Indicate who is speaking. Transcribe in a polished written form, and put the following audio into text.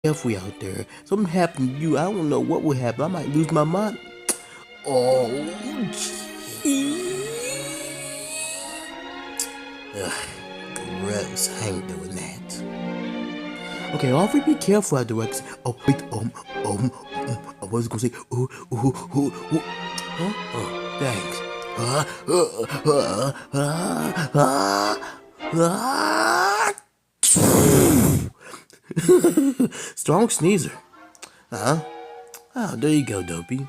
Speaker 1: careful out there. Something happened to you. I don't know what will happen. I might lose my mind. Oh, gee. Ugh, gross. I ain't doing that. Okay, Alfred, be careful out there. Oh, wait, I was gonna say, huh? Oh, thanks. Strong sneezer. Huh? Oh, there you go, Dopey.